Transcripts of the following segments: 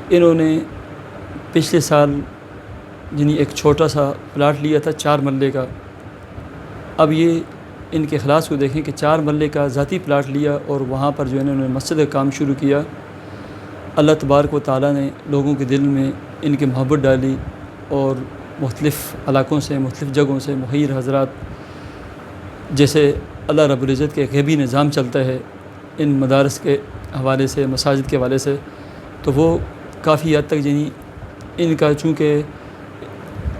کہ انہوں نے پچھلے سال یعنی ایک چھوٹا سا پلاٹ لیا تھا 4 مرلے کا. اب یہ ان کے اخلاص کو دیکھیں کہ 4 مرلے کا ذاتی پلاٹ لیا اور وہاں پر جو انہوں نے مسجد کا کام شروع کیا. اللہ تبارک و تعالیٰ نے لوگوں کے دل میں ان کی محبت ڈالی اور مختلف علاقوں سے مختلف جگہوں سے مہیر حضرات، جیسے اللہ رب العزت کے غیبی نظام چلتا ہے ان مدارس کے حوالے سے، مساجد کے حوالے سے، تو وہ کافی حد تک یعنی ان کا، چونکہ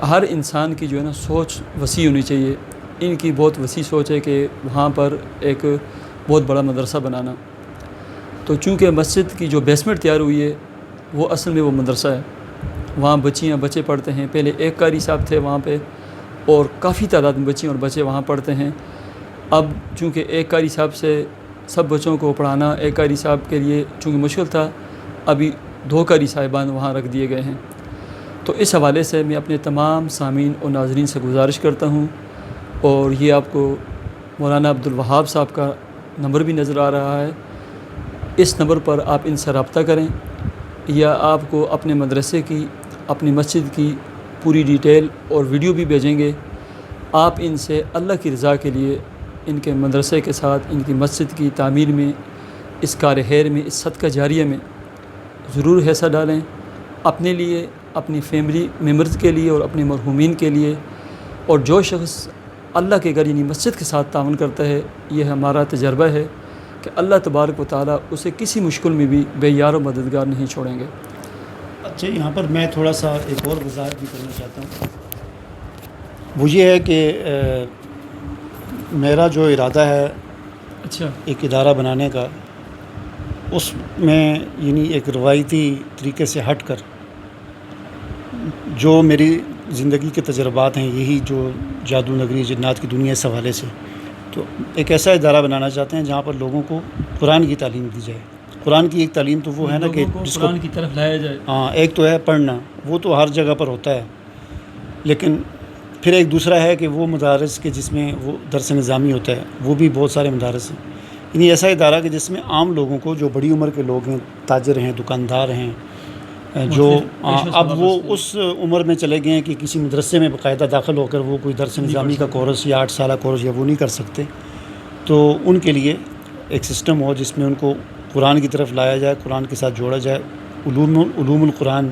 ہر انسان کی جو ہے نا سوچ وسیع ہونی چاہیے، ان کی بہت وسیع سوچ ہے کہ وہاں پر ایک بہت بڑا مدرسہ بنانا. تو چونکہ مسجد کی جو بیسمنٹ تیار ہوئی ہے وہ اصل میں وہ مدرسہ ہے. وہاں بچیاں بچے پڑھتے ہیں. پہلے ایک قاری صاحب تھے وہاں پہ اور کافی تعداد میں بچیاں اور بچے وہاں پڑھتے ہیں. اب چونکہ ایک قاری صاحب سے سب بچوں کو پڑھانا ایک قاری صاحب کے لیے چونکہ مشکل تھا، ابھی 2 قاری صاحبان وہاں رکھ دیے گئے ہیں. تو اس حوالے سے میں اپنے تمام سامعین اور ناظرین سے گزارش کرتا ہوں، اور یہ آپ کو مولانا عبدالوہاب صاحب کا نمبر بھی نظر آ رہا ہے، اس نمبر پر آپ ان سے رابطہ کریں، یا آپ کو اپنے مدرسے کی، اپنی مسجد کی پوری ڈیٹیل اور ویڈیو بھی بھیجیں گے. آپ ان سے اللہ کی رضا کے لیے ان کے مدرسے کے ساتھ ان کی مسجد کی تعمیر میں، اس کار خیر میں، اس صدقہ جاریہ میں ضرور حصہ ڈالیں، اپنے لیے، اپنی فیملی ممبرز کے لیے اور اپنے مرحومین کے لیے. اور جو شخص اللہ کے گھر یعنی مسجد کے ساتھ تعاون کرتا ہے، یہ ہمارا تجربہ ہے کہ اللہ تبارک و تعالیٰ اسے کسی مشکل میں بھی بے یار و مددگار نہیں چھوڑیں گے. اچھا، یہاں پر میں تھوڑا سا ایک اور وضاحت بھی کرنا چاہتا ہوں. وہ یہ ہے کہ میرا جو ارادہ ہے اچھا، ایک ادارہ بنانے کا، اس میں یعنی ایک روایتی طریقے سے ہٹ کر جو میری زندگی کے تجربات ہیں، یہی جو جادو نگری جنات کی دنیا اس حوالے سے، تو ایک ایسا ادارہ بنانا چاہتے ہیں جہاں پر لوگوں کو قرآن کی تعلیم دی جائے. قرآن کی ایک تعلیم تو وہ ہے نا کہ جس کو قرآن کی طرف لایا جائے. ہاں، ایک تو ہے پڑھنا، وہ تو ہر جگہ پر ہوتا ہے، لیکن پھر ایک دوسرا ہے کہ وہ مدارس کے جس میں وہ درس نظامی ہوتا ہے، وہ بھی بہت سارے مدارس ہیں. یعنی ایسا ادارہ کہ جس میں عام لوگوں کو، جو بڑی عمر کے لوگ ہیں، تاجر ہیں، دکاندار ہیں، جو اب وہ اس عمر میں چلے گئے ہیں کہ کسی مدرسے میں باقاعدہ داخل ہو کر وہ کوئی درس نظامی کا کورس یا 8 سالہ کورس یا وہ نہیں کر سکتے، تو ان کے لیے ایک سسٹم ہو جس میں ان کو قرآن کی طرف لایا جائے، قرآن کے ساتھ جوڑا جائے، علوم القرآن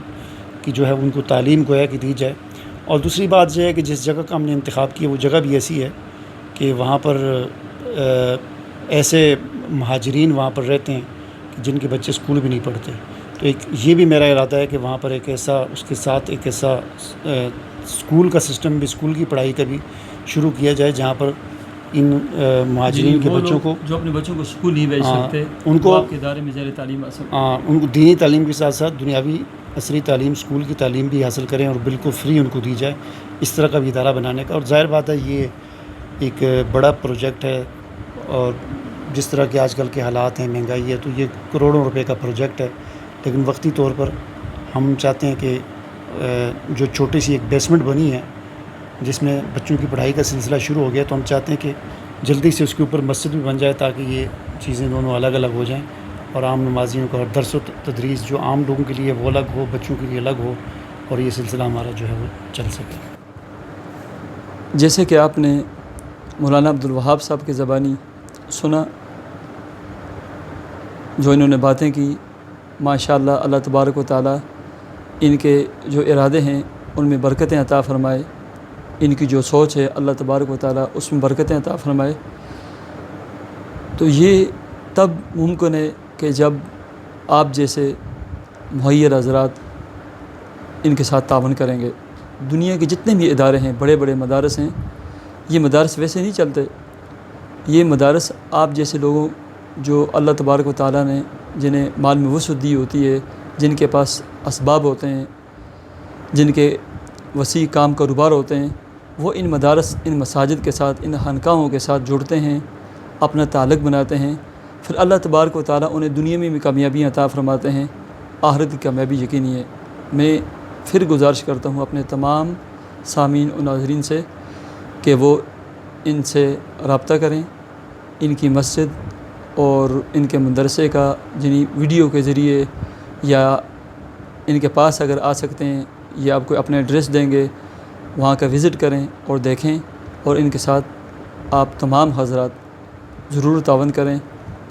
کی جو ہے ان کو تعلیم گویا کہ دی جائے. اور دوسری بات یہ ہے کہ جس جگہ کا ہم نے انتخاب کیا وہ جگہ بھی ایسی ہے کہ وہاں پر ایسے مہاجرین وہاں پر رہتے ہیں کہ جن کے بچے اسکول بھی نہیں پڑھتے. تو ایک یہ بھی میرا ارادہ ہے کہ وہاں پر ایک ایسا، اس کے ساتھ ایک ایسا اسکول کا سسٹم بھی، اسکول کی پڑھائی کا بھی شروع کیا جائے، جہاں پر ان مہاجرین کے بچوں کو، جو اپنے بچوں کو اسکول نہیں بھیج سکتے، ان کو آپ کے ادارے میں زیر تعلیم حاصل، ان کو دینی تعلیم کے ساتھ ساتھ دنیاوی عصری تعلیم، اسکول کی تعلیم بھی حاصل کریں اور بالکل فری ان کو دی جائے. اس طرح کا بھی ادارہ بنانے کا. اور ظاہر بات ہے یہ ایک بڑا پروجیکٹ ہے، اور جس طرح کے آج کل کے حالات ہیں، مہنگائی ہے، تو یہ کروڑوں روپے کا پروجیکٹ ہے. لیکن وقتی طور پر ہم چاہتے ہیں کہ جو چھوٹی سی ایک بیسمنٹ بنی ہے جس میں بچوں کی پڑھائی کا سلسلہ شروع ہو گیا، تو ہم چاہتے ہیں کہ جلدی سے اس کے اوپر مسجد بھی بن جائے تاکہ یہ چیزیں دونوں الگ الگ ہو جائیں، اور عام نمازیوں کا درس و تدریس جو عام لوگوں کے لیے وہ الگ ہو، بچوں کے لیے الگ ہو، اور یہ سلسلہ ہمارا جو ہے وہ چل سکے. جیسے کہ آپ نے مولانا عبدالوہاب صاحب کی زبانی سنا، جو انہوں نے باتیں کی، ماشاءاللہ اللہ تبارک و تعالیٰ ان کے جو ارادے ہیں ان میں برکتیں عطا فرمائے، ان کی جو سوچ ہے اللہ تبارک و تعالیٰ اس میں برکتیں عطا فرمائے. تو یہ تب ممکن ہے کہ جب آپ جیسے مہیر حضرات ان کے ساتھ تعاون کریں گے. دنیا کے جتنے بھی ادارے ہیں، بڑے بڑے مدارس ہیں، یہ مدارس ویسے نہیں چلتے. یہ مدارس آپ جیسے لوگوں، جو اللہ تبارک و تعالیٰ نے جنہیں مال میں وسعت دی ہوتی ہے، جن کے پاس اسباب ہوتے ہیں، جن کے وسیع کام کاروبار ہوتے ہیں، وہ ان مدارس، ان مساجد کے ساتھ، ان خانقاہوں کے ساتھ جڑتے ہیں، اپنا تعلق بناتے ہیں. پھر اللہ تبارک و تعالیٰ انہیں دنیا میں بھی کامیابیاں عطا فرماتے ہیں، آخرت کی کامیابی یقینی ہے. میں پھر گزارش کرتا ہوں اپنے تمام سامعین و ناظرین سے کہ وہ ان سے رابطہ کریں. ان کی مسجد اور ان کے مدرسے کا جنہیں ویڈیو کے ذریعے یا ان کے پاس اگر آ سکتے ہیں، یہ آپ کو اپنے ایڈریس دیں گے، وہاں کا وزٹ کریں اور دیکھیں، اور ان کے ساتھ آپ تمام حضرات ضرور تعاون کریں۔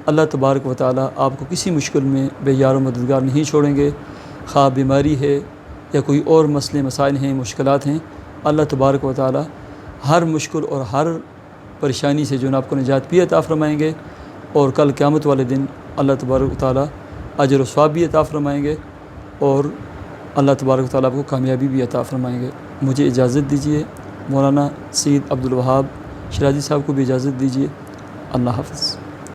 اللہ تبارک و تعالیٰ آپ کو کسی مشکل میں بے یار و مددگار نہیں چھوڑیں گے، خواہ بیماری ہے یا کوئی اور مسئلے مسائل ہیں، مشکلات ہیں، اللہ تبارک و تعالیٰ ہر مشکل اور ہر پریشانی سے جو ہے آپ کو نجات بھی عطا فرمائیں گے، اور کل قیامت والے دن اللہ تبارک و تعالیٰ اجر و ثواب بھی عطا فرمائیں گے، اور اللہ تبارک و تعالیٰ آپ کو کامیابی بھی عطا فرمائیں گے۔ مجھے اجازت دیجیے، مولانا سید عبدالوہاب شیرازی صاحب کو بھی اجازت دیجیے۔ اللہ حافظ۔